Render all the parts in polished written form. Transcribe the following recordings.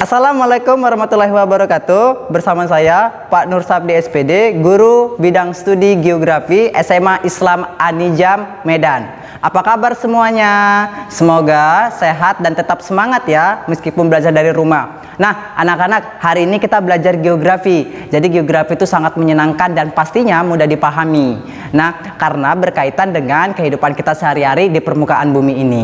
Assalamualaikum warahmatullahi wabarakatuh. Bersama saya Pak Nur Sabdi SPD, Guru Bidang Studi Geografi SMA Islam Anijam Medan. Apa kabar semuanya? Semoga sehat dan tetap semangat ya, meskipun belajar dari rumah. Nah, anak-anak, hari ini kita belajar geografi. Jadi geografi itu sangat menyenangkan dan pastinya mudah dipahami. Nah, karena berkaitan dengan kehidupan kita sehari-hari di permukaan bumi ini.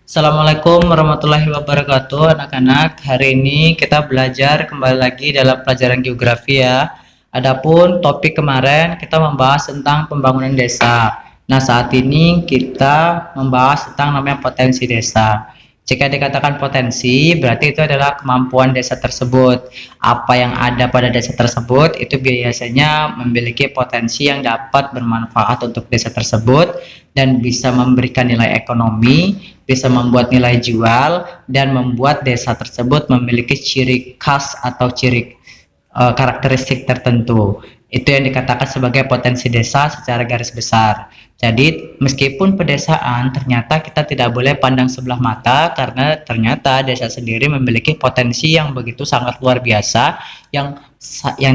Assalamualaikum warahmatullahi wabarakatuh anak-anak. Hari ini kita belajar kembali lagi dalam pelajaran geografi ya. Adapun topik kemarin kita membahas tentang pembangunan desa. Nah, saat ini kita membahas tentang namanya potensi desa. Jika dikatakan potensi, berarti itu adalah kemampuan desa tersebut. Apa yang ada pada desa tersebut itu biasanya memiliki potensi yang dapat bermanfaat untuk desa tersebut dan bisa memberikan nilai ekonomi, bisa membuat nilai jual, dan membuat desa tersebut memiliki ciri khas atau karakteristik tertentu. Itu yang dikatakan sebagai potensi desa secara garis besar. Jadi meskipun pedesaan, ternyata kita tidak boleh pandang sebelah mata karena ternyata desa sendiri memiliki potensi yang begitu sangat luar biasa yang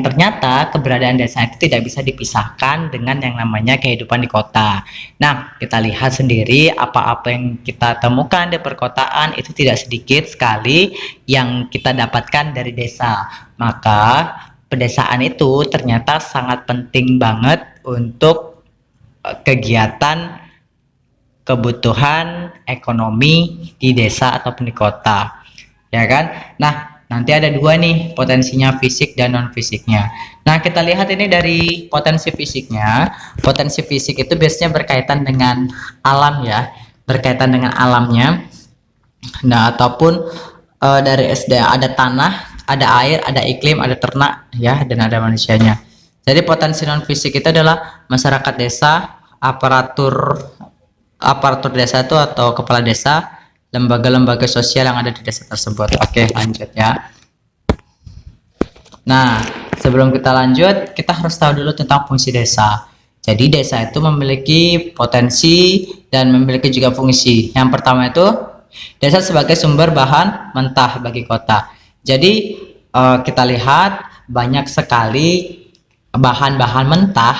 ternyata keberadaan desa itu tidak bisa dipisahkan dengan yang namanya kehidupan di kota. Nah, kita lihat sendiri apa-apa yang kita temukan di perkotaan itu tidak sedikit sekali yang kita dapatkan dari desa. Maka pedesaan itu ternyata sangat penting banget untuk kegiatan kebutuhan ekonomi di desa ataupun di kota, ya kan? Nah, nanti ada dua nih, potensinya fisik dan non fisiknya. Nah, kita lihat ini dari potensi fisiknya. Potensi fisik itu biasanya berkaitan dengan alam ya, berkaitan dengan alamnya. Nah, ataupun dari SD ada tanah, ada air, ada iklim, ada ternak ya, dan ada manusianya. Jadi potensi non fisik itu adalah masyarakat desa, aparatur desa itu atau kepala desa, lembaga-lembaga sosial yang ada di desa tersebut. Oke, lanjut ya. Nah, sebelum kita lanjut, kita harus tahu dulu tentang fungsi desa. Jadi desa itu memiliki potensi dan memiliki juga fungsi. Yang pertama itu desa sebagai sumber bahan mentah bagi kota. Jadi kita lihat banyak sekali bahan-bahan mentah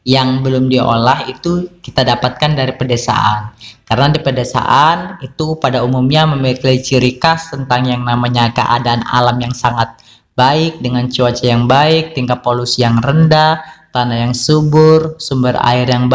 yang belum diolah itu kita dapatkan dari pedesaan. Karena di pedesaan itu pada umumnya memiliki ciri khas tentang yang namanya keadaan alam yang sangat baik dengan cuaca yang baik, tingkat polusi yang rendah, tanah yang subur, sumber air yang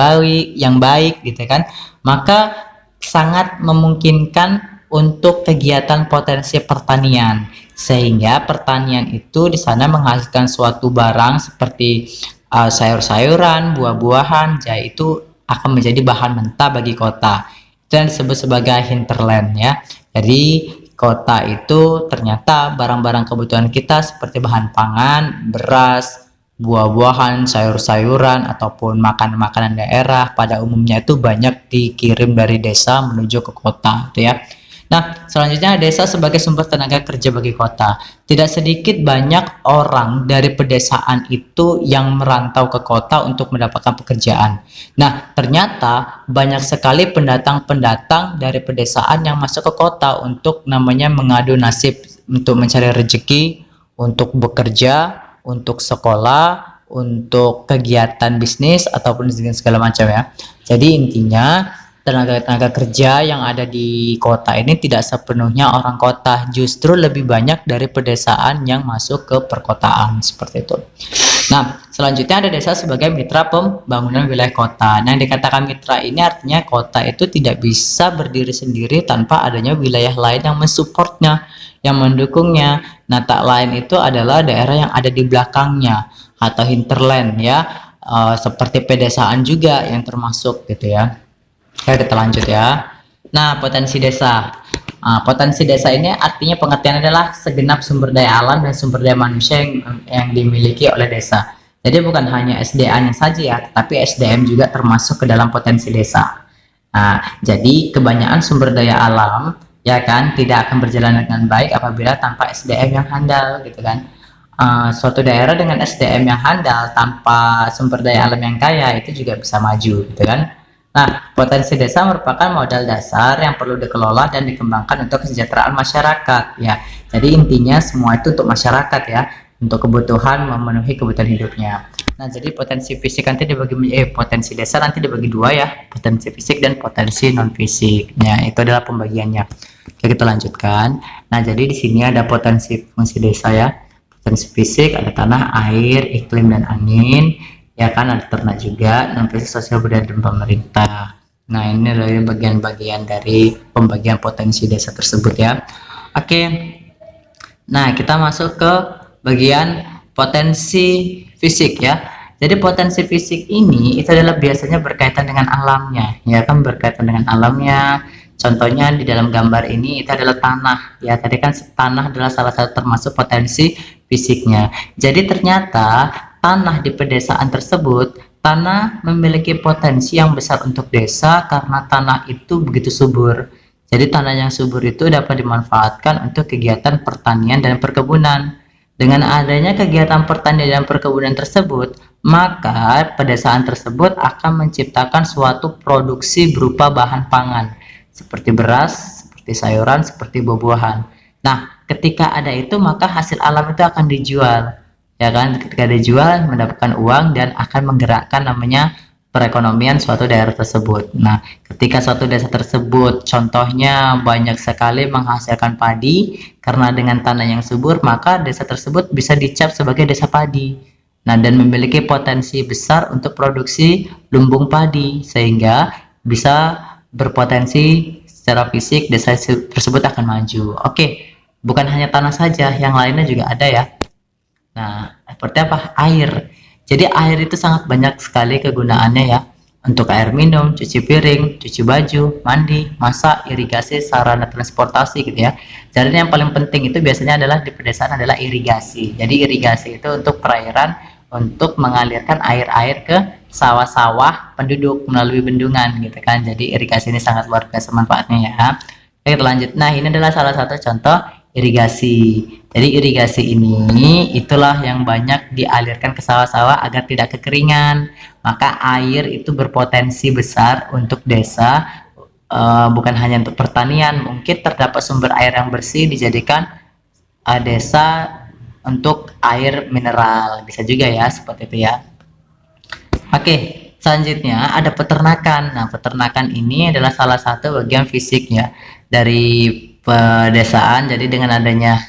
baik gitu kan. Maka sangat memungkinkan untuk kegiatan potensi pertanian, sehingga pertanian itu di sana menghasilkan suatu barang seperti sayur-sayuran, buah-buahan, itu akan menjadi bahan mentah bagi kota. Itu yang disebut sebagai hinterland ya. Jadi kota itu ternyata barang-barang kebutuhan kita seperti bahan pangan, beras, buah-buahan, sayur-sayuran ataupun makanan-makanan daerah pada umumnya itu banyak dikirim dari desa menuju ke kota gitu ya. Nah, selanjutnya desa sebagai sumber tenaga kerja bagi kota. Tidak sedikit banyak orang dari pedesaan itu yang merantau ke kota untuk mendapatkan pekerjaan. Nah, ternyata banyak sekali pendatang-pendatang dari pedesaan yang masuk ke kota untuk namanya mengadu nasib, untuk mencari rezeki, untuk bekerja, untuk sekolah, untuk kegiatan bisnis ataupun segala macam ya. Jadi intinya tenaga kerja yang ada di kota ini tidak sepenuhnya orang kota, justru lebih banyak dari pedesaan yang masuk ke perkotaan seperti itu. Nah, selanjutnya ada desa sebagai mitra pembangunan wilayah kota. Nah, yang dikatakan mitra ini artinya kota itu tidak bisa berdiri sendiri tanpa adanya wilayah lain yang mensupportnya, yang mendukungnya. Nah, tak lain itu adalah daerah yang ada di belakangnya atau hinterland ya, seperti pedesaan juga yang termasuk gitu ya. Oke, kita lanjut ya. Nah, potensi desa. Potensi desa ini artinya pengertian adalah segenap sumber daya alam dan sumber daya manusia yang dimiliki oleh desa. Jadi bukan hanya SDA-nya saja ya, tapi SDM juga termasuk ke dalam potensi desa. Nah, jadi kebanyakan sumber daya alam ya kan tidak akan berjalan dengan baik apabila tanpa SDM yang handal gitu kan. Suatu daerah dengan SDM yang handal tanpa sumber daya alam yang kaya itu juga bisa maju gitu kan. Nah, potensi desa merupakan modal dasar yang perlu dikelola dan dikembangkan untuk kesejahteraan masyarakat ya. Jadi intinya semua itu untuk masyarakat ya, untuk kebutuhan memenuhi kebutuhan hidupnya. Nah, jadi potensi fisik nanti potensi desa nanti dibagi dua ya, potensi fisik dan potensi non fisik. Ya, itu adalah pembagiannya. Oke, kita lanjutkan. Nah, jadi di sini ada potensi fungsi desa ya. Potensi fisik ada tanah, air, iklim dan angin. Ya kan, ada ternak juga, non fisik sosial budaya dan pemerintah. Nah, ini adalah bagian-bagian dari pembagian potensi desa tersebut ya. Oke. Nah, kita masuk ke bagian potensi fisik ya. Jadi potensi fisik ini itu adalah biasanya berkaitan dengan alamnya, ya kan, berkaitan dengan alamnya. Contohnya di dalam gambar ini itu adalah tanah ya. Tadi kan tanah adalah salah satu termasuk potensi fisiknya. Jadi ternyata tanah di pedesaan tersebut, tanah memiliki potensi yang besar untuk desa karena tanah itu begitu subur. Jadi tanah yang subur itu dapat dimanfaatkan untuk kegiatan pertanian dan perkebunan. Dengan adanya kegiatan pertanian dan perkebunan tersebut, maka pedesaan tersebut akan menciptakan suatu produksi berupa bahan pangan, seperti beras, seperti sayuran, seperti buah-buahan. Nah, ketika ada itu, maka hasil alam itu akan dijual. Ya kan, ketika dijual mendapatkan uang dan akan menggerakkan namanya perekonomian suatu daerah tersebut. Nah, ketika suatu desa tersebut contohnya banyak sekali menghasilkan padi, karena dengan tanah yang subur, maka desa tersebut bisa dicap sebagai desa padi. Nah, dan memiliki potensi besar untuk produksi lumbung padi, sehingga bisa berpotensi secara fisik desa tersebut akan maju. Oke, bukan hanya tanah saja, yang lainnya juga ada ya. Nah, seperti apa? Air. Jadi air itu sangat banyak sekali kegunaannya ya, untuk air minum, cuci piring, cuci baju, mandi, masak, irigasi, sarana transportasi gitu ya. Jadi yang paling penting itu biasanya adalah di pedesaan adalah irigasi. Jadi irigasi itu untuk perairan, untuk mengalirkan air-air ke sawah-sawah penduduk melalui bendungan gitu kan. Jadi irigasi ini sangat luar biasa manfaatnya ya. Oke, kita lanjut. Nah, ini adalah salah satu contoh irigasi. Jadi irigasi ini itulah yang banyak dialirkan ke sawah-sawah agar tidak kekeringan. Maka air itu berpotensi besar untuk desa, bukan hanya untuk pertanian. Mungkin terdapat sumber air yang bersih dijadikan desa untuk air mineral, bisa juga ya, seperti itu ya. Oke, selanjutnya ada peternakan. Nah, peternakan ini adalah salah satu bagian fisiknya dari pedesaan. Jadi dengan adanya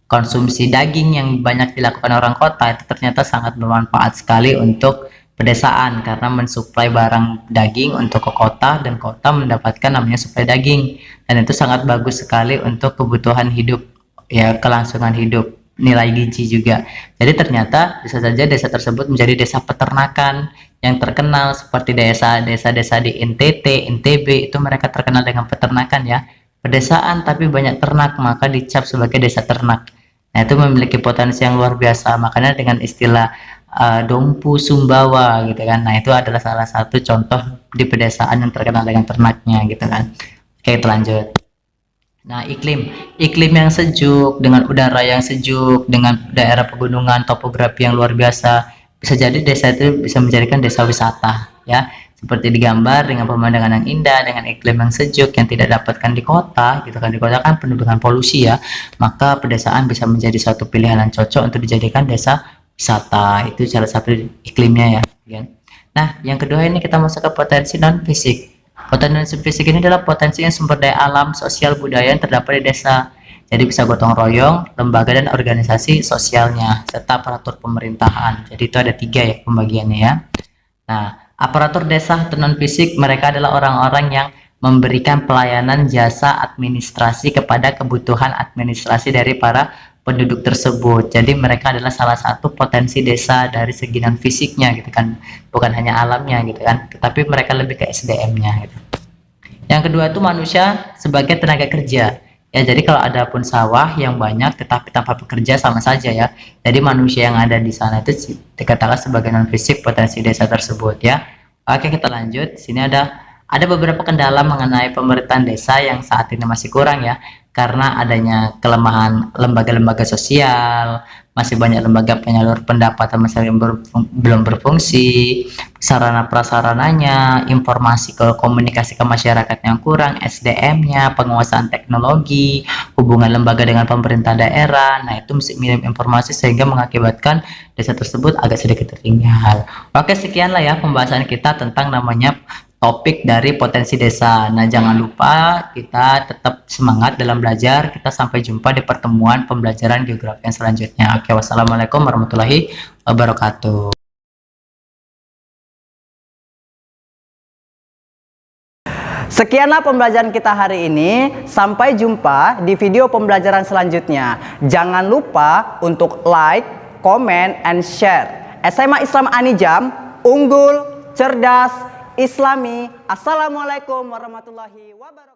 konsumsi daging yang banyak dilakukan orang kota, itu ternyata sangat bermanfaat sekali untuk pedesaan karena mensuplai barang daging untuk ke kota, dan kota mendapatkan namanya suplai daging, dan itu sangat bagus sekali untuk kebutuhan hidup ya, kelangsungan hidup, nilai gizi juga. Jadi ternyata bisa saja desa tersebut menjadi desa peternakan yang terkenal, seperti desa-desa di NTT, NTB, itu mereka terkenal dengan peternakan ya. Pedesaan tapi banyak ternak, maka dicap sebagai desa ternak. Nah, itu memiliki potensi yang luar biasa, makanya dengan istilah Dompu Sumbawa gitu kan. Nah, itu adalah salah satu contoh di pedesaan yang terkenal dengan ternaknya gitu kan. Oke, kita lanjut. Nah, iklim yang sejuk, dengan udara yang sejuk, dengan daerah pegunungan, topografi yang luar biasa, bisa jadi desa itu bisa menjadikan desa wisata ya. Seperti digambar, dengan pemandangan yang indah, dengan iklim yang sejuk yang tidak dapatkan di kota gitu kan. Di kota kan penuh dengan polusi ya, maka pedesaan bisa menjadi suatu pilihan yang cocok untuk dijadikan desa wisata. Itu salah satu iklimnya ya. Nah, yang kedua ini kita masuk ke potensi non fisik. Potensi fisik ini adalah potensi yang sumber daya alam, sosial, budaya yang terdapat di desa. Jadi bisa gotong royong, lembaga dan organisasi sosialnya, serta aparatur pemerintahan. Jadi itu ada 3 ya pembagiannya ya. Nah, aparatur desa atau non fisik, mereka adalah orang-orang yang memberikan pelayanan jasa administrasi kepada kebutuhan administrasi dari para penduduk tersebut. Jadi mereka adalah salah satu potensi desa dari segi non fisiknya gitu kan, bukan hanya alamnya gitu kan, tetapi mereka lebih ke SDM-nya gitu. Yang kedua itu manusia sebagai tenaga kerja ya. Jadi kalau ada pun sawah yang banyak tetapi tanpa pekerja, sama saja ya. Jadi manusia yang ada di sana itu dikatakan sebagai non fisik potensi desa tersebut ya. Oke, kita lanjut. Sini ada beberapa kendala mengenai pemerintahan desa yang saat ini masih kurang ya. karena adanya kelemahan lembaga-lembaga sosial, masih banyak lembaga penyalur pendapatan masyarakat yang belum berfungsi, sarana prasarananya, informasi ke komunikasi ke masyarakat yang kurang, SDM-nya, penguasaan teknologi, hubungan lembaga dengan pemerintah daerah. Nah, itu mesti minim informasi sehingga mengakibatkan desa tersebut agak sedikit tertinggal. Oke, sekianlah ya pembahasan kita tentang namanya topik dari potensi desa. Nah, jangan lupa kita tetap semangat dalam belajar. Kita sampai jumpa di pertemuan pembelajaran geografi yang selanjutnya. Oke, wassalamualaikum warahmatullahi wabarakatuh. Sekianlah pembelajaran kita hari ini. Sampai jumpa di video pembelajaran selanjutnya. Jangan lupa untuk like, comment, and share. SMA Islam Anijam, unggul, cerdas, Islami. Assalamualaikum warahmatullahi wabarakatuh.